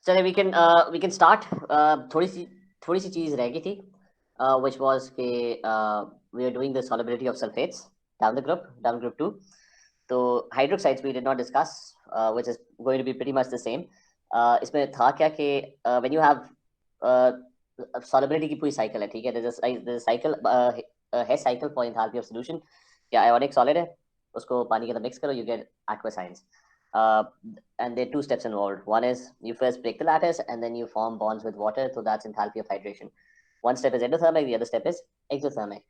चलिए we can start. थोड़ी सी चीज रह गई थी, which was कि we are doing the solubility of sulfates down group 2. तो hydroxides we did not discuss, which is going to be pretty much the same. इसमें था क्या कि when you have uh, solubility की पूरी cycle है, ठीक है, there's a cycle, है cycle for enthalpy of solution. क्या ionic solid है, उसको पानी के अंदर mix करो, you get aqueous ions. uh, and there are two steps involved. One is you first break the lattice and then you form bonds with water, so that's enthalpy of hydration. One step is endothermic, the other step is exothermic.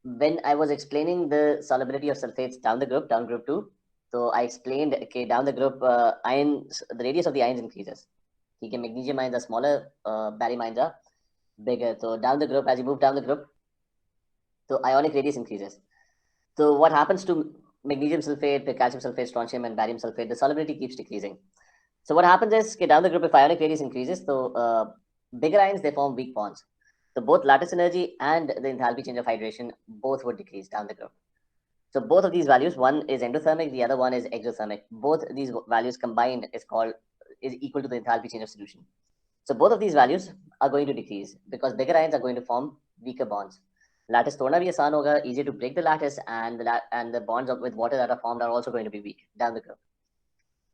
When I was explaining the solubility of sulfates down group 2, so I explained, okay, down the group, ions, the radius of the ions increases. Okay, magnesium ions are smaller, barium ions are bigger. So down the group, as you move down the group, so ionic radius increases. So what happens to magnesium sulfate, calcium sulfate, strontium, and barium sulfate? The solubility keeps decreasing. So what happens is, okay, down the group, if ionic radius increases, so bigger ions, they form weak bonds. So both lattice energy and the enthalpy change of hydration both would decrease down the group. So both of these values, one is endothermic, the other one is exothermic. Both these values combined is equal to the enthalpy change of solution. So both of these values are going to decrease because bigger ions are going to form weaker bonds. Lattice तोड़ना भी आसान होगा, easier to break the lattice, and the bonds with water that are formed are also going to be weak down the group.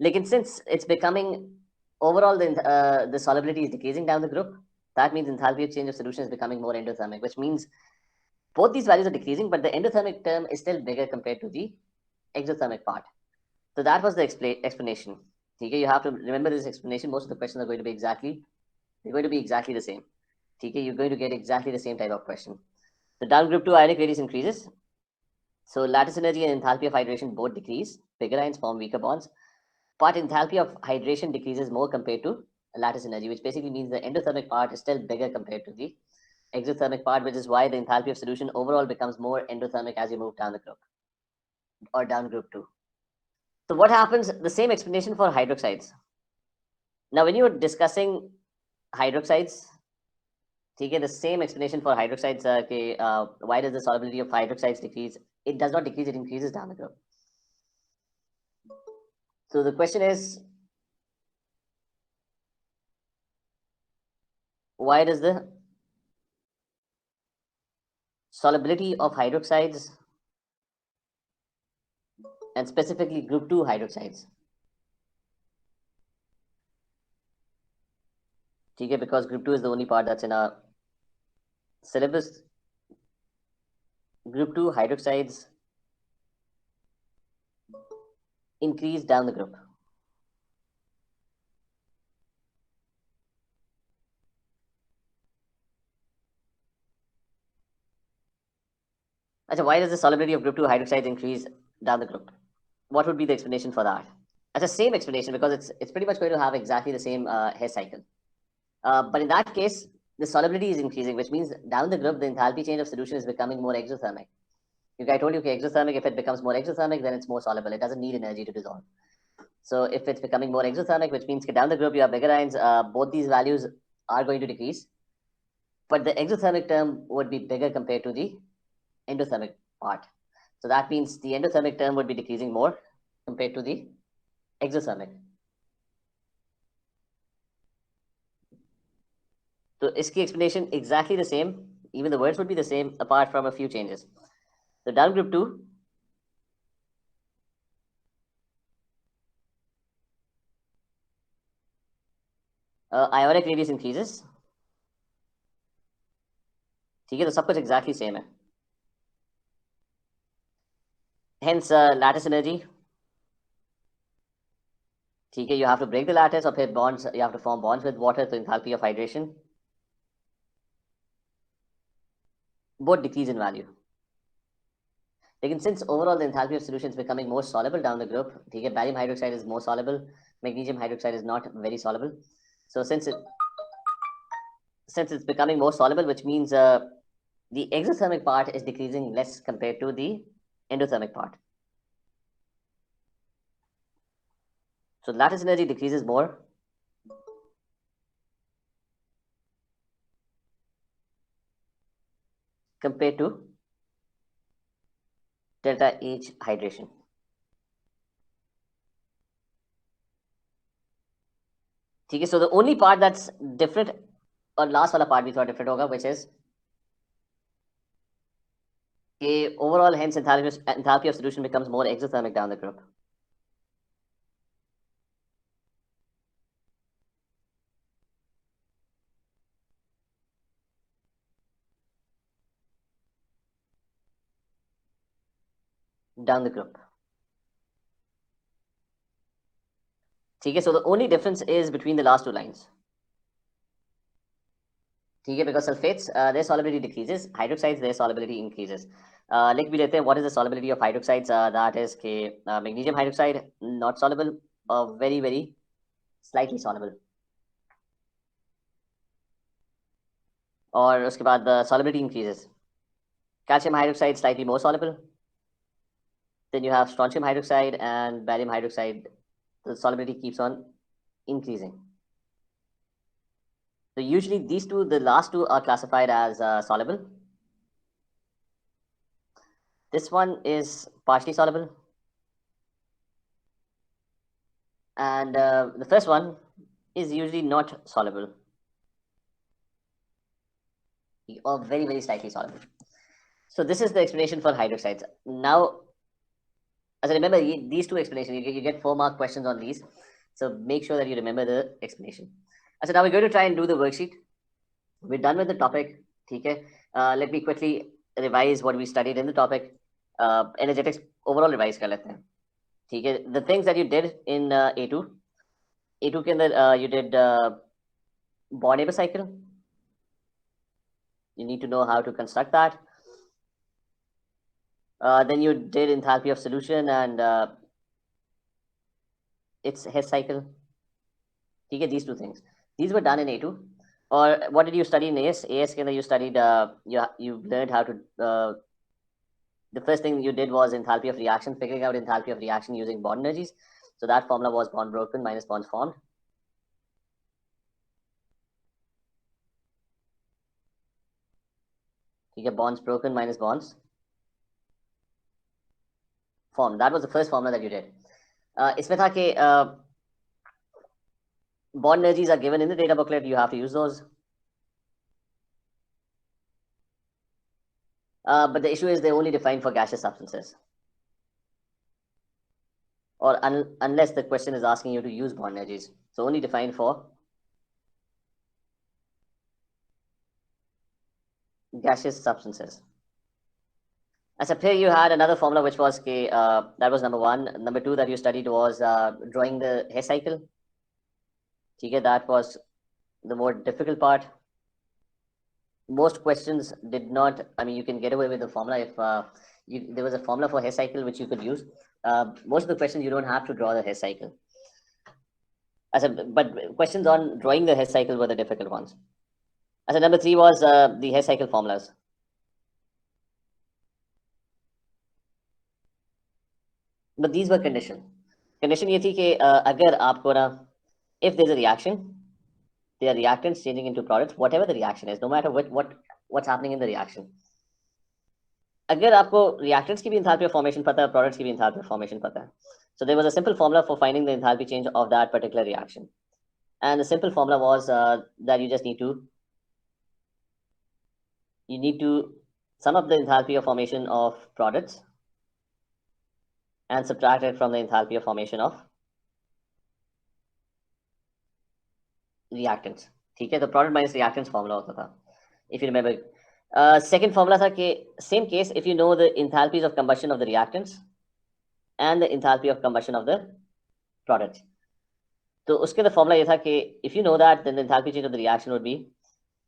Lekin since it's becoming overall the solubility is decreasing down the group, that means enthalpy of change of solution is becoming more endothermic, which means both these values are decreasing, but the endothermic term is still bigger compared to the exothermic part. So that was the explanation. Okay, you have to remember this explanation. Most of the questions are going to be exactly the same. Okay, you're going to get exactly the same type of question. So down group 2, ionic radius increases. So lattice energy and enthalpy of hydration both decrease. Bigger ions form weaker bonds. But enthalpy of hydration decreases more compared to lattice energy, which basically means the endothermic part is still bigger compared to the exothermic part, which is why the enthalpy of solution overall becomes more endothermic as you move down the group or down group 2. So what happens? The same explanation for hydroxides. Now, when you're discussing hydroxides, okay, the same explanation for hydroxides. Why does the solubility of hydroxides decrease? It does not decrease; it increases down the group. So the question is, why does the solubility of hydroxides, and specifically group 2 hydroxides, okay, because group 2 is the only part that's in our syllabus, group 2 hydroxides increase down the group. Achha, why does the solubility of group 2 hydroxides increase down the group? What would be the explanation for that? It's the same explanation because it's pretty much going to have exactly the same Hess cycle. But in that case, the solubility is increasing, which means down the group, the enthalpy change of solution is becoming more exothermic. If I told you, okay, exothermic, if it becomes more exothermic, then it's more soluble. It doesn't need energy to dissolve. So if it's becoming more exothermic, which means down the group, you have bigger ions, both these values are going to decrease. But the exothermic term would be bigger compared to the endothermic part. So that means the endothermic term would be decreasing more compared to the exothermic. So iski explanation exactly the same. Even the words would be the same apart from a few changes. So down group 2, ionic radius increases. ठीक है, तो सब कुछ exactly same है. Hence lattice energy. ठीक है, you have to break the lattice और फिर bonds, you have to form bonds with water, तो enthalpy of hydration both decrease in value. Lekin since overall the enthalpy of solution is becoming more soluble down the group, ठीक है, barium hydroxide is more soluble, magnesium hydroxide is not very soluble. So since it's becoming more soluble, which means the exothermic part is decreasing less compared to the endothermic part. So lattice energy decreases more. Compared to delta H hydration. ठीक है. So the only part that's different, और last वाला part भी थोड़ा different होगा, which is कि overall hence enthalpy of solution becomes more exothermic down the group. Down the group. ठीक है. So the only difference is between the last two lines. ठीक है. Because sulfates, their solubility decreases, hydroxides their solubility increases. लिख भी लेते हैं. What is the solubility of hydroxides? That is कि magnesium hydroxide not soluble, very very slightly soluble. और उसके बाद solubility increases. Calcium hydroxide slightly more soluble. Then you have strontium hydroxide and barium hydroxide. The solubility keeps on increasing. So usually these two, the last two, are classified as soluble. This one is partially soluble. And the first one is usually not soluble, or very, very slightly soluble. So this is the explanation for hydroxides. Now, as I remember, these two explanations, you get 4-mark questions on these. So make sure that you remember the explanation. So now we're going to try and do the worksheet. We're done with the topic. Okay. Let me quickly revise what we studied in the topic. Energetics overall revise कर लेते हैं. ठीक है. The things that you did in A2 के अंदर you did Born-Haber cycle. You need to know how to construct that. Then you did enthalpy of solution and its Hess cycle. ठीक है. These two things. These were done in A2. Or what did you study in AS? AS के अंदर you studied, you learned how to, the first thing you did was enthalpy of reaction, figuring out enthalpy of reaction using bond energies. So that formula was bond broken minus bonds formed. ठीक है. Bonds broken minus bonds formed. That was the first formula that you did. इसमें था कि bond energies are given in the data booklet. You have to use those. But the issue is they're only defined for gaseous substances. Or unless the question is asking you to use bond energies. So only defined for gaseous substances. So here you had another formula which was that was number 1. Number 2 that you studied was drawing the Hess cycle. Okay, that was the more difficult part. Most questions did not, I mean, you can get away with the formula if there was a formula for Hess cycle which you could use. Most of the questions you don't have to draw the Hess cycle. But questions on drawing the Hess cycle were the difficult ones. Number 3 was the Hess cycle formulas. But these were condition. Condition ये थी कि अगर आपको ना, if there's a reaction, there are reactants changing into products, whatever the reaction is, no matter what's happening in the reaction. अगर आपको reactants की भी enthalpy of formation पता है, products की भी enthalpy of formation पता है. So there was a simple formula for finding the enthalpy change of that particular reaction. And the simple formula was that you just need to sum up the enthalpy of formation of products and subtract it from the enthalpy of formation of reactants. ठीक है. तो product minus reactants formula होता था, if you remember. Second formula था कि same case if you know the enthalpies of combustion of the reactants and the enthalpy of combustion of the products. तो उसके अंदर formula ये था कि if you know that, then the enthalpy change of the reaction would be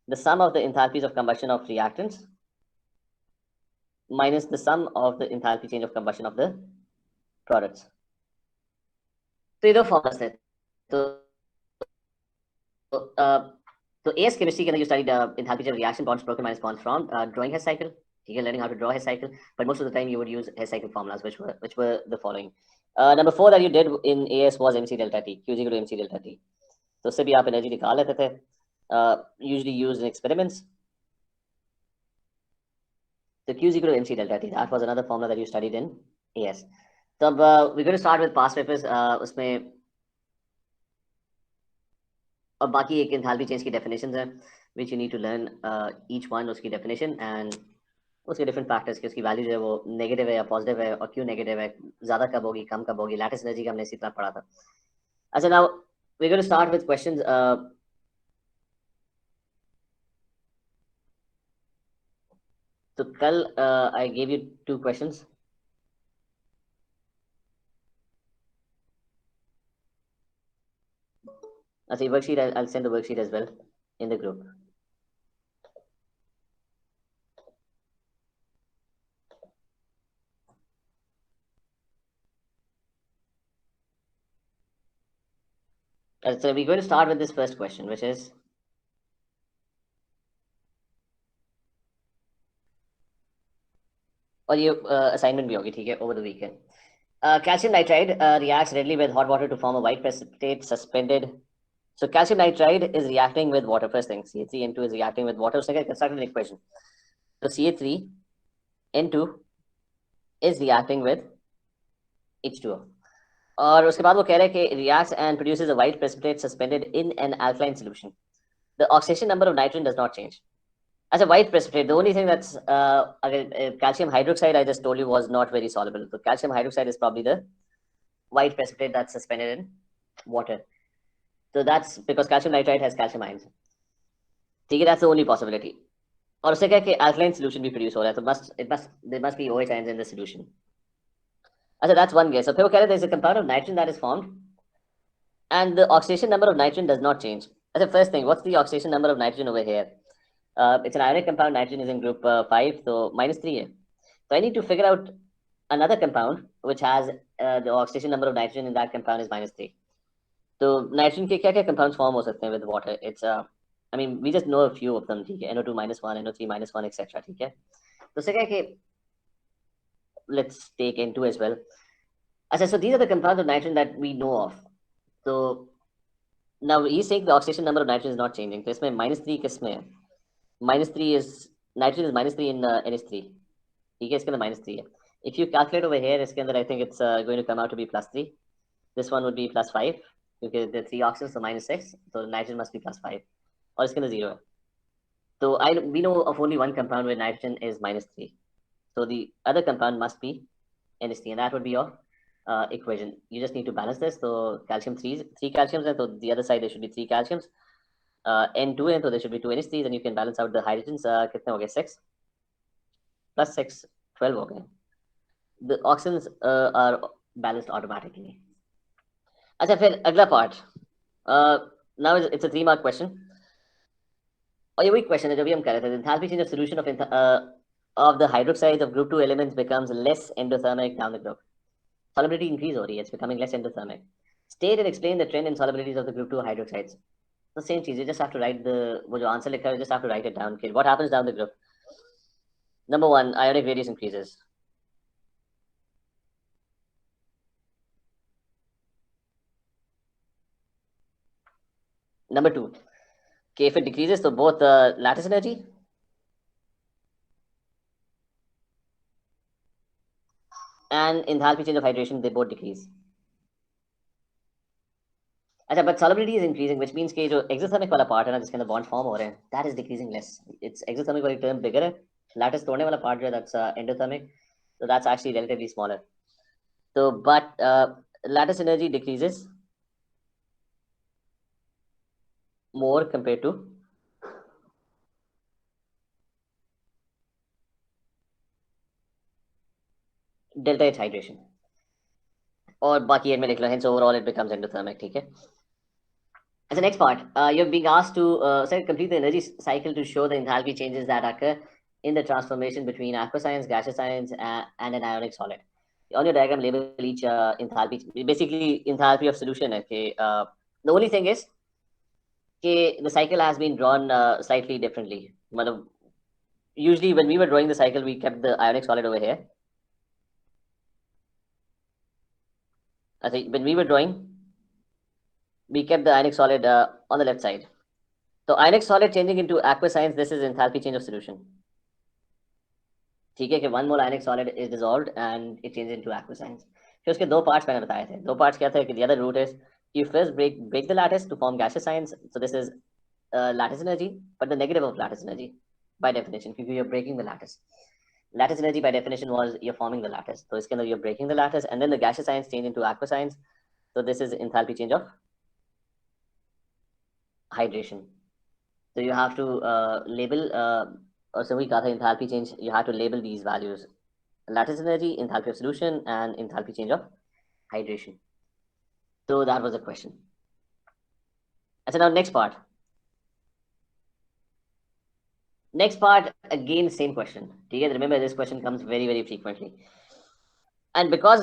the sum of the enthalpies of combustion of reactants minus the sum of the enthalpy change of combustion of the products. तो ये दो formulas थे. So AS chemistry के अंदर you studied enthalpy of reaction, bonds broken minus bonds formed, drawing Hess cycle. You're learning how to draw Hess cycle, but most of the time you would use Hess cycle formulas, which were the following. Number 4 that you did in AS was MC delta T, Q is equal to MC delta T. तो उससे भी आप energy निकाल लेते थे, usually used in experiments. So Q is equal to MC delta T. That was another formula that you studied in AS. So we're going to start with past papers. उसमें और बाकी एक एंथैल्पी चेंज की definitions हैं which you need to learn each one, उसकी definition and उसके different factors की उसकी वैल्यू जो है वो नेगेटिव है या पॉजिटिव है और क्यों नेगेटिव है, ज़्यादा कब होगी कम कब होगी, लैटिस एनर्जी का हमने इसी तरह पढ़ा था। अच्छा, now we going to start with questions. तो कल आई गिव यू 2 क्वेश्चंस। अच्छा, worksheet I'll send the worksheet as well in the group. So we're going to start with this first question, which is और ये assignment भी होगी, ठीक है, over the weekend. Calcium nitride reacts readily with hot water to form a white precipitate suspended. So calcium nitride is reacting with water. First thing, CH3N2 is reacting with water. Second, construct an equation. So CH3N2 is reacting with H2O. और उसके बाद वो कह रहे हैं कि reacts and produces a white precipitate suspended in an alkaline solution. The oxidation number of nitrogen does not change. As a white precipitate, the only thing that's calcium hydroxide I just told you was not very soluble. So calcium hydroxide is probably the white precipitate that's suspended in water. So that's because calcium nitride has calcium ions. ठीक है, that's the only possibility. और उससे क्या है कि alkaline solution भी produce हो रहा है, तो there must be OH ions in the solution. अच्छा, that's one guess. So फिर वो कह रहे हैं there's a compound of nitrogen that is formed and the oxidation number of nitrogen does not change. That's the first thing. What's the oxidation number of nitrogen over here? It's an ionic compound. Nitrogen is in group 5, so -3 है. So I need to figure out another compound which has the oxidation number of nitrogen in that compound is -3. So nitrogen के क्या क्या compounds form हो सकते हैं with water? It's I mean we just know a few of them, ठीक है, NO2-1, NO3-1, etc. ठीक है, तो उससे क्या है कि let's take N2 as well. अच्छा, so these are the compounds of nitrogen that we know of. So now he's saying the oxidation number of nitrogen is not changing. तो इसमें -3 किसमें है? -3 is nitrogen is -3 in NH3. ठीक है, इसके अंदर -3 है. If you calculate over here, इसके अंदर I think it's going to come out to be +3. This one would be +5 क्योंकि the 3 oxygens, so -6. So nitrogen must be +5. और इसके अंदर 0 है. So we know of only one compound where nitrogen is -3. So the other compound must be NH3, and that would be your equation. You just need to balance this. So calcium 3 calciums, and so the other side there should be 3 calciums. N2, and so there should be 2 NH3s, and you can balance out the hydrogens. कितने हो गए? 6 plus 6, 12 हो गए. The oxygens are balanced automatically. अच्छा, फिर अगला part. Now it's a 3-mark question. और ये वही क्वेश्चन है जो भी हम कर रहे थे. The enthalpy change of solution of the hydroxides of group 2 elements becomes less endothermic down the group. Solubility increase हो रही है, it's becoming less endothermic. State and explain the trend in solubilities of the group 2 hydroxides. The same चीज, you just have to write the वो जो answer लिखा है, you just have to write it down. Kid, what happens down the group? Number 1, ionic radius increases. Number 2, okay, if it decreases, so both lattice energy and enthalpy change of hydration, they both decrease. अच्छा, but solubility is increasing, which means कि जो exothermic वाला part है ना, जिसके अंदर bond form हो रहे हैं, that is decreasing less. It's exothermic वाली term bigger है, lattice तोड़ने वाला part जो है, that's endothermic, so that's actually relatively smaller. So but lattice energy decreases more compared to delta H hydration. और बाकी में लिख लो, hence overall it becomes endothermic. ठीक है. As the next part, you're being asked to complete the energy cycle to show the enthalpy changes that occur in the transformation between aqueous ions, gaseous ions, and an ionic solid. On your diagram, label each enthalpy. Basically, enthalpy of solution. Okay. The only thing is the cycle has been drawn slightly differently. Usually, when we were drawing the cycle, we kept the ionic solid over here. I think when we were drawing, we kept the ionic solid on the left side. So ionic solid changing into aqueous ions, this is enthalpy change of solution. ठीक है कि 1 mole ionic solid is dissolved and it changes into aqueous ions. फिर उसके 2 parts मैंने बताए थे. 2 parts क्या थे कि the other route is You first break the lattice to form gaseous ions. So this is lattice energy, but the negative of lattice energy by definition, because you're breaking the lattice. Lattice energy by definition was you're forming the lattice. So it's kind of you're breaking the lattice, and then the gaseous ions change into aqueous ions. So this is enthalpy change of hydration. So you have to label, or so we got the enthalpy change. You have to label these values: lattice energy, enthalpy of solution, and enthalpy change of hydration. So that was the question. And so now next part. Next part, again, same question. Remember, this question comes very, very frequently. And because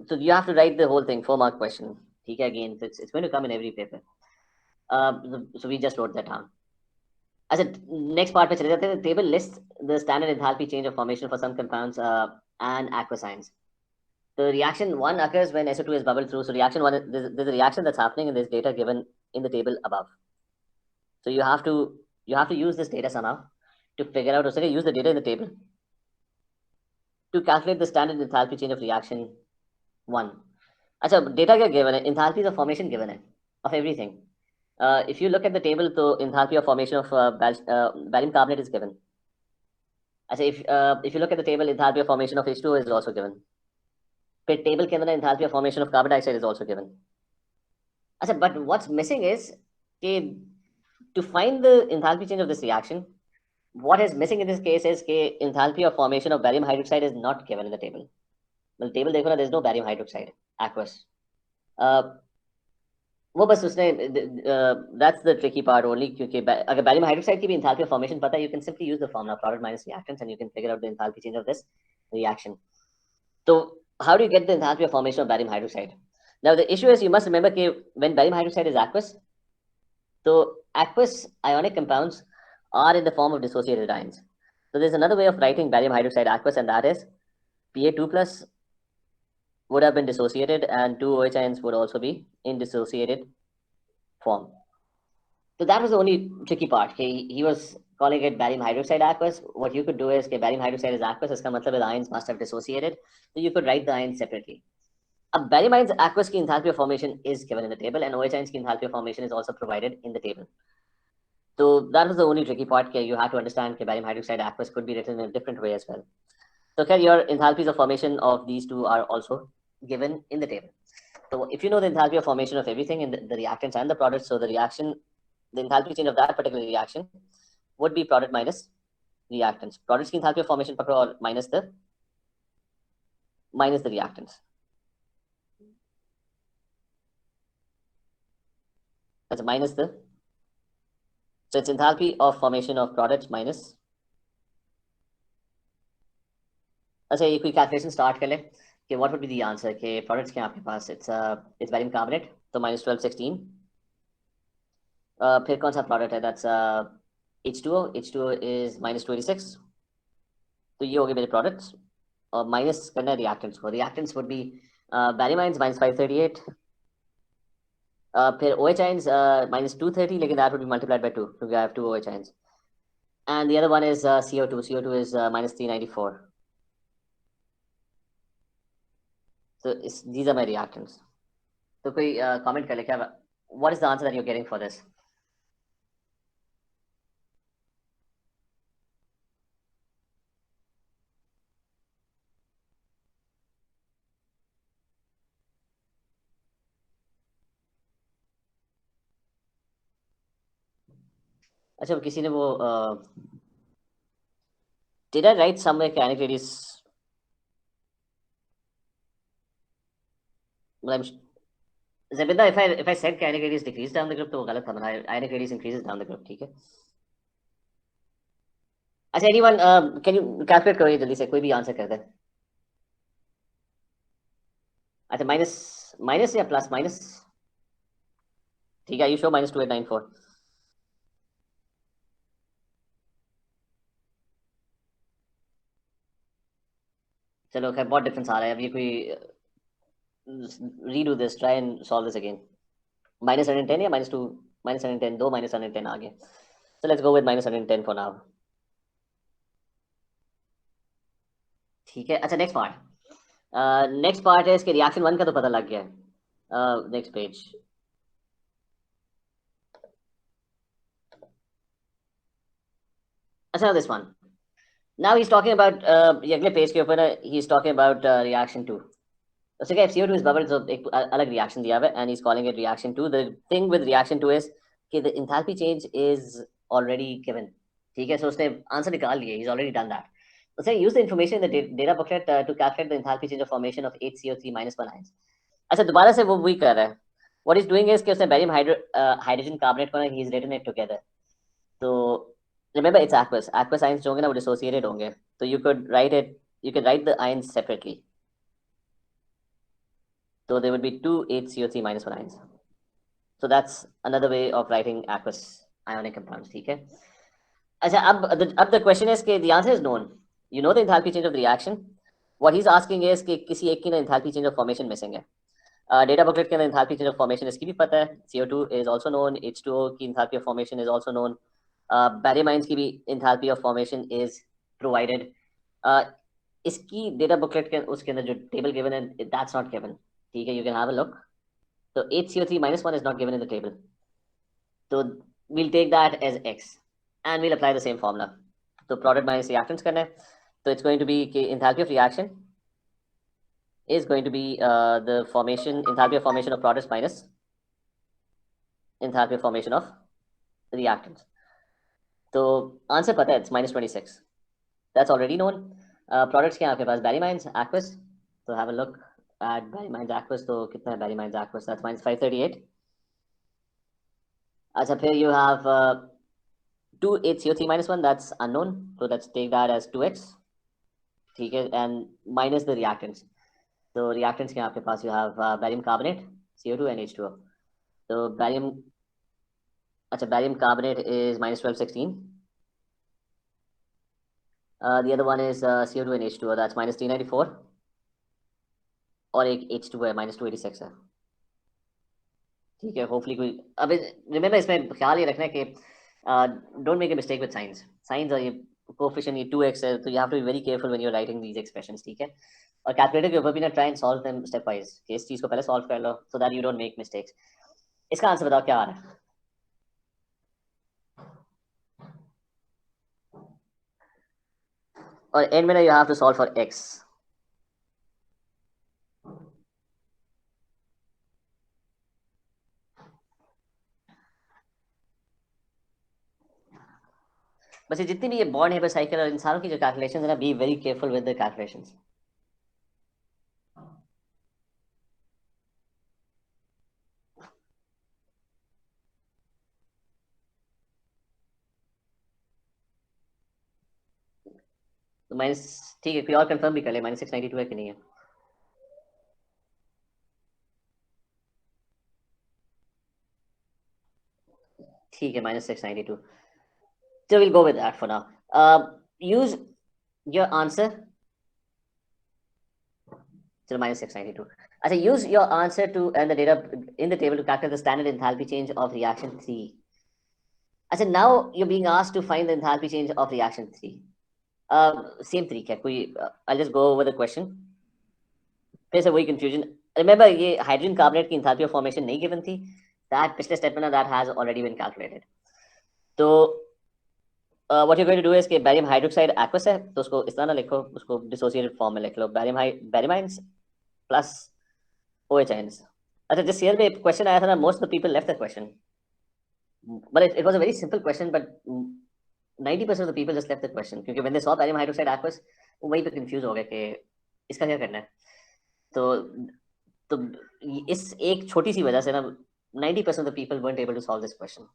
so you have to write the whole thing, 4-mark question. Again, it's going to come in every paper. So we just wrote that down. As a next part, the table lists the standard enthalpy change of formation for some compounds and aqueous ions. The reaction 1 occurs when SO2 is bubbled through. So reaction 1, there's a reaction that's happening, and there's data given in the table above. So you have to use this data somehow to figure out, or say use the data in the table to calculate the standard enthalpy change of reaction 1. Achha, data kya given hai? Enthalpies of formation given hai, of everything. If you look at the table, the enthalpy of formation of barium carbonate is given. Achha, if you look at the table, enthalpy of formation of H2O is also given. The table ke andar enthalpy of formation of carbon dioxide is also given. Achha, but what's missing is to find the enthalpy change of this reaction, what is missing in this case is enthalpy of formation of barium hydroxide is not given in the table. Well, table देखो ना, there's no barium hydroxide, aqueous. वो बस उसने that's the tricky part only, क्योंकि अगर barium hydroxide की भी enthalpy of formation पता है, you can simply use the formula product minus reactants and you can figure out the enthalpy change of this reaction. So how do you get the enthalpy of formation of barium hydroxide? Now the issue is, you must remember when barium hydroxide is aqueous, so aqueous ionic compounds are in the form of dissociated ions. So there's another way of writing barium hydroxide aqueous, and that is Pa2 plus would have been dissociated, and 2 OH ions would also be in dissociated form. So that was the only tricky part. He was calling it barium hydroxide aqueous. What you could do is barium hydroxide is aqueous, iska matlab is ions must have dissociated. So you could write the ions separately. Barium ions aqueous ki enthalpy of formation is given in the table, and OH ions ki enthalpy of formation is also provided in the table. So that was the only tricky part. You have to understand that barium hydroxide aqueous could be written in a different way as well. So your enthalpies of formation of these two are also given in the table. So if you know the enthalpy of formation of everything in the reactants and the products, so the enthalpy change of that particular reaction would be product minus reactants. Products की enthalpy of formation pakro और minus the reactants. That's minus the, so it's enthalpy of formation of products minus. अच्छा, ये कोई calculation start कर ले कि what would be the answer कि products क्या आपके पास, it's barium carbonate, तो minus 12, 16. फिर कौन सा product है, that's H2O is minus 26. तो ये हो गए मेरे products, और minus करना है reactants को. Reactants would be barium ions minus 538, फिर OH ions minus 230, लेकिन that would be multiplied by 2 because I have 2 OH ions, and the other one is CO2. CO2 is minus 394. So these are my reactants. So कोई comment कर ले क्या, what is the answer that you're getting for this? अच्छा, किसी ने वो did I write somewhere kinetic radius? Zabinda, if I said kinetic radius decrease down the group, तो वो गलत था. Ionic radius increases down the group. ठीक है. अच्छा, anyone can you calculate करो ये जल्दी से, कोई भी आंसर कर दे. अच्छा, माइनस या प्लस माइनस? ठीक है, you show minus 2894. चलो खैर, बहुत डिफरेंस आ रहा है. अब ये कोई redo this, try and solve this again. Minus 110 या minus 2, minus 110, दो minus 110 आ गए. So let's go with minus 110 for now. ठीक है. अच्छा, नेक्स्ट पार्ट है इसके. रिएक्शन 1 का तो पता लग गया है. Next page. अच्छा, this one. Now he's talking about ये अगले पेज के ऊपर he's talking about reaction 2. उससे क्या CO2 is bubbled, तो एक अलग reaction दिया हुआ है and he's calling it reaction 2. The thing with reaction 2 is कि the enthalpy change is already given. ठीक है, so उसने आंसर निकाल लिया, he's already done that. उसने use the information in the data booklet to calculate the enthalpy change of formation of 8CO3 minus 1 ions. अच्छा, दोबारा से वो वही कर रहा है. What he's doing is कि उसने barium hydrogen carbonate को ना he's written it together. तो remember it's aqueous. Aqueous ions जो होंगे ना वो dissociated होंगे. So you could write it. You can write the ions separately. So there would be two 8CO3 minus 1 ions. So that's another way of writing aqueous ionic compounds. ठीक है. अच्छा, अब the question is कि the answer is known. You know the enthalpy change of the reaction. What he's asking is कि किसी एक की ना enthalpy change of formation missing है. Data booklet के अंदर enthalpy change of formation इसकी भी पता है. CO2 is also known. H2O की enthalpy of formation is also known. Barium ions की भी enthalpy of formation is provided. इसकी data booklet के उसके अंदर जो table given है, that's not given. ठीक है, you can have a look. So 8CO3 minus 1 is not given in the table. So we'll take that as X and we'll apply the same formula. So product minus reactants करना है. So it's going to be enthalpy of reaction is going to be the enthalpy of formation of products minus enthalpy of formation of reactants. So answer पता है, it's minus 26. That's already known. Products क्या आपके पास? Barium ions, aqueous. So have a look at barium ions, aqueous. तो कितना है barium ions, aqueous? That's minus 538. अच्छा, फिर you have 2 HCO3 minus 1. That's unknown. So let's take that as 2x. ठीक है, and minus the reactants. So reactants क्या आपके पास? You have barium carbonate, CO2 and H2O. So barium carbonate is minus 1216. The other one is CO2 and H2O. That's minus 394. और एक H2O है, minus 286 है. ठीक है, होपफुली कोई अब रिमेंबर इसमें ख्याल ये रखना है कि don't make a mistake with science और ये कोएफिशिएंट ये 2x है, तो you have to be very careful when you are writing these expressions. ठीक है, और कैलकुलेटर के ऊपर भी ना try and solve them step wise, कि इस चीज को पहले सॉल्व कर लो so that you don't make mistakes. इसका आंसर बताओ क्या आ रहा है. और एंड में ना you have to solve for x. बस ये जितनी भी ये बॉन्ड है साइकिल और इंसानों की जो कैलकुलेशंस है ना, B very careful with the calculations. तो माइनस, ठीक है, कोई और कंफर्म भी कर ले, माइनस 692 है कि नहीं है. ठीक है, minus 692. So we'll go with that for now. Use your answer. So minus 692. अच्छा, use your answer to and the data in the table to calculate the standard enthalpy change of reaction 3. अच्छा, now you're being asked to find the enthalpy change of reaction 3. Same तरीका है कोई. I'll just go over the question. फिर से वही confusion. Remember ये hydrogen carbonate की enthalpy of formation नहीं given थी. That पिछले step में ना that has already been calculated. तो what you're going to do is कि barium hydroxide aqueous है, तो उसको इस तरह ना लिखो, उसको dissociated form में लिख लो, barium ions plus OH ions. अच्छा, जिस ईयर में क्वेश्चन आया था ना, most of the people left the question, but it was a very simple question, but 90% of the people just left the question क्योंकि when they saw barium hydroxide aqueous वो वहीं पे confuse हो गए कि इसका क्या करना है. तो इस एक छोटी सी वजह से ना 90% of the people weren't able to solve this question.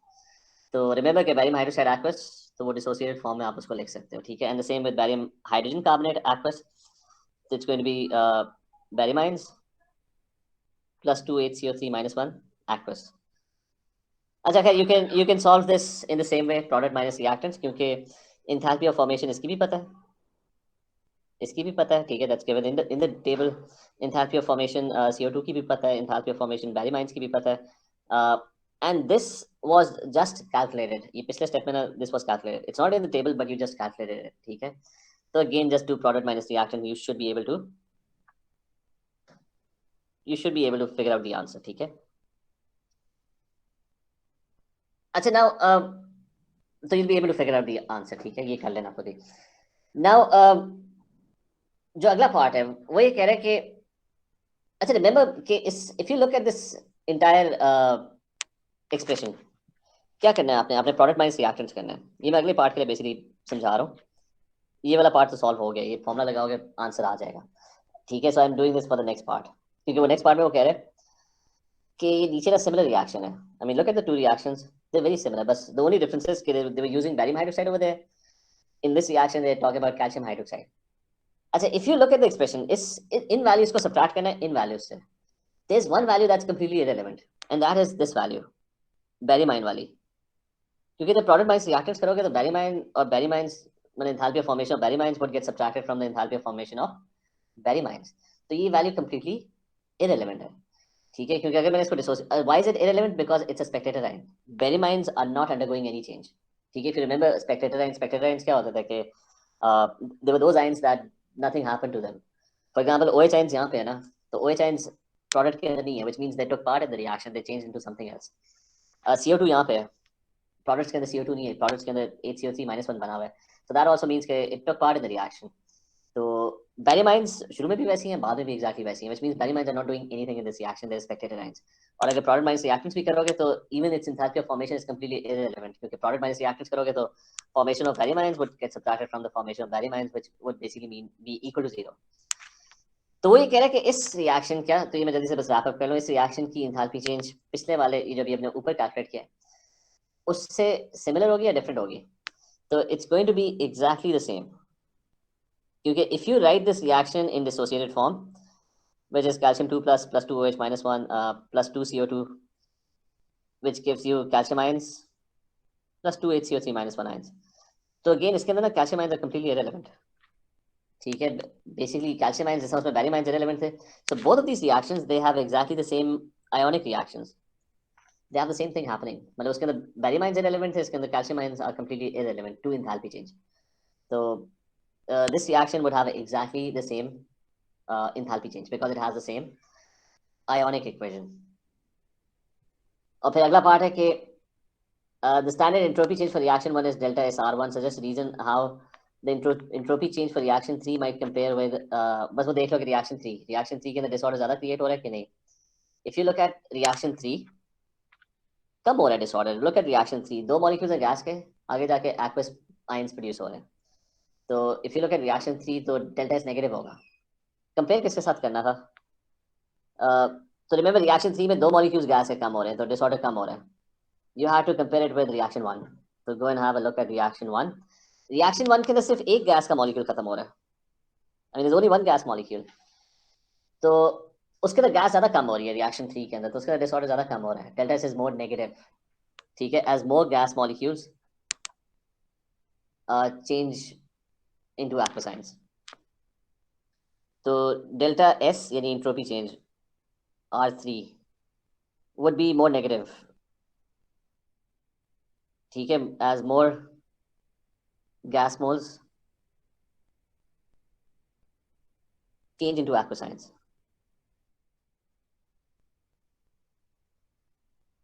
तो remember कि barium hydroxide aqueous, तो वो dissociated form में आप उसको लिख सकते हो. ठीक है, and the same with barium hydrogen carbonate aqueous. So it's going to be barium ions plus 2 HCO3 minus 1 aqueous. अच्छा, you can solve this in the same way, product minus reactants, क्योंकि enthalpy of formation इसकी भी पता है, इसकी भी पता है. ठीक है, that's given in the table. Enthalpy of formation CO2 की भी पता है, enthalpy of formation barium ions की भी पता है, and this was just calculated. ये पिछले step में ना this was calculated. It's not in the table but you just calculated it. ठीक है, so again just do product minus reactant. You should be able to figure out the answer. ठीक है. अच्छा, now So you'll be able to figure out the answer. ठीक है, ये कर लेना खुद ही. Now जो अगला पार्ट है वो ये कह रहा है कि अच्छा रिमेंबर कि if you look at this entire expression, क्या करना है आपने आपने प्रोडक्ट माइनस रिएक्टेंट्स करना है. ये मैं अगले पार्ट के लिए बेसिकली समझा रहा हूँ. ये वाला पार्ट तो सॉल्व हो गया, ये फॉर्मूला लगाओगे आंसर आ जाएगा. ठीक है, so I am doing this for the next part, क्योंकि वो नेक्स्ट पार्ट में वो कह रहे हैं कि ये नीचे ना सिमिलर रिएक्शन है. I mean look at the two reactions, they very similar, बस द ओनली डिफरेंस इज कि they were using barium hydroxide over there. In this reaction they talk about calcium hydroxide. अच्छा, if you look at the expression, इस इन values को subtract करना है इन values से. There is one value that's completely irrelevant and that is this value, barium ion वाली. क्योंकि जब प्रोडक्ट माइनस रिएक्टेंट्स करोगे तो बेरिमाइन और बेरिमाइंस मतलब enthalpy of formation of barium ions would get subtracted from the enthalpy of formation of barium ions. तो ये value completely irrelevant है. ठीक है, क्योंकि अगर मैंने इसको dissociate, why is it irrelevant? Because it's a spectator ion. Barium ions are not undergoing any change. ठीक है, if you remember spectator ions क्या होता था कि they were those ions that nothing happened to them. For example, OH ions यहाँ पे है ना, तो OH ions प्रोडक्ट के अंदर नहीं है, which means they took part in the reaction, they changed into something else. CO2 यहाँ पे है, प्रोडक्ट्स के अंदर CO2 नहीं है, प्रोडक्ट्स के अंदर HCO3 - 1 बना हुआ है. So that also means कि it took part in the reaction. तो बेरिमाइंस शुरू में भी वैसी हैं, बाद में भी एग्जैक्टली वैसी हैं, which means barium ions are not doing anything in this reaction, they are spectator ions. और अगर प्रोडक्ट माइनस रिएक्टेंट्स भी करोगे तो even it's enthalpy of formation is completely irrelevant, क्योंकि प्रोडक्ट माइनस रिएक्टेंट्स करोगे तो formation of barium ions would get subtracted from the formation of barium ions, which would basically mean be equal to 0. तो वो ये कह रहा है कि इस रिएक्शन क्या, तो ये मैं जल्दी से बस रैप अप कर लूं, इस रिएक्शन की एंथैल्पी चेंज पिछले वाले ये जो भी हमने ऊपर कैलकुलेट किया उससे सिमिलर होगी या डिफरेंट होगी? तो it's going to be exactly the same, क्योंकि if you write this reaction in dissociated form, which is calcium 2 plus 2OH minus 1 plus 2 CO2, which gives you calcium ions plus 2 HCO3 minus 1 ions. तो again इसके अंदर ना calcium ions are completely irrelevant. ठीक है, basically calcium ions जैसा उसमें barium ions irrelevant थे. So both of these reactions they have exactly the same ionic reactions. They have the same thing happening. मतलब उसके अंदर barium ions irrelevant थे, इसके अंदर calcium ions are completely irrelevant to enthalpy change. So this reaction would have exactly the same enthalpy change because it has the same ionic equation. और फिर अगला part है कि the standard entropy change for reaction 1 is delta SR1, suggests reason how the entropy change for reaction 3 might compare with बस वो देख लो कि reaction 3 के अंदर disorder ज़्यादा create हो रहा है कि नहीं. If you look at reaction 3, कम हो रहा है disorder. Look at reaction 3, 2 molecules है गैस के, आगे जाके aqueous ions produce हो रहे हैं. तो if you look at reaction 3 तो delta S negative होगा. Compare किसके साथ करना था? तो रिमेंबर रिएक्शन 3 में 2 मॉलिक्यूल्स गैस के कम हो रहे हैं, तो डिसऑर्डर कम हो रहा है. You have to compare it with reaction 1. So go and have a look at reaction 1. Reaction 1 के अंदर सिर्फ एक गैस का मॉलिक्यूल खत्म हो रहा है. I mean, there's only one gas molecule. तो उसके अंदर गैस ज्यादा कम हो रही है रिएक्शन 3 के अंदर, तो उसका डिसऑर्डर ज्यादा कम हो रहा है. Delta is more negative. ठीक है, as more gas molecules change into aqueous ions. तो डेल्टा एस यानी entropy change R3 would be more negative. ठीक है, as more gas moles change into aqueous ions.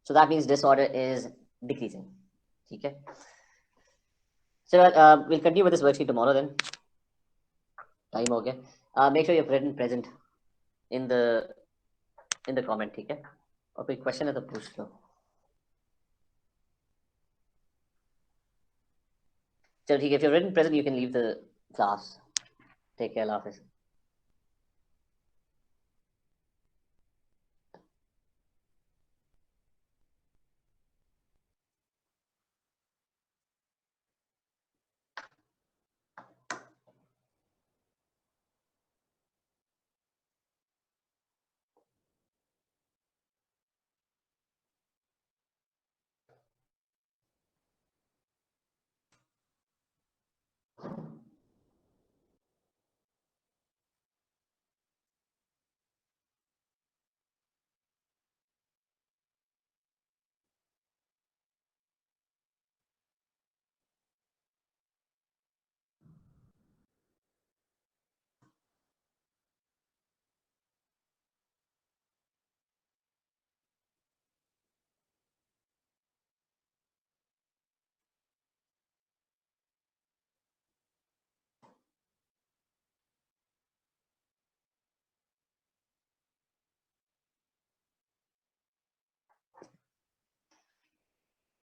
So that means disorder is decreasing. ठीक है. So we'll continue with this worksheet tomorrow then. Time हो गया. Make sure you're present in the comment. ठीक है, और कोई क्वेश्चन है तो पूछ लो. चलो ठीक है, if you're present you can leave the class. Take care, Allah Hafiz.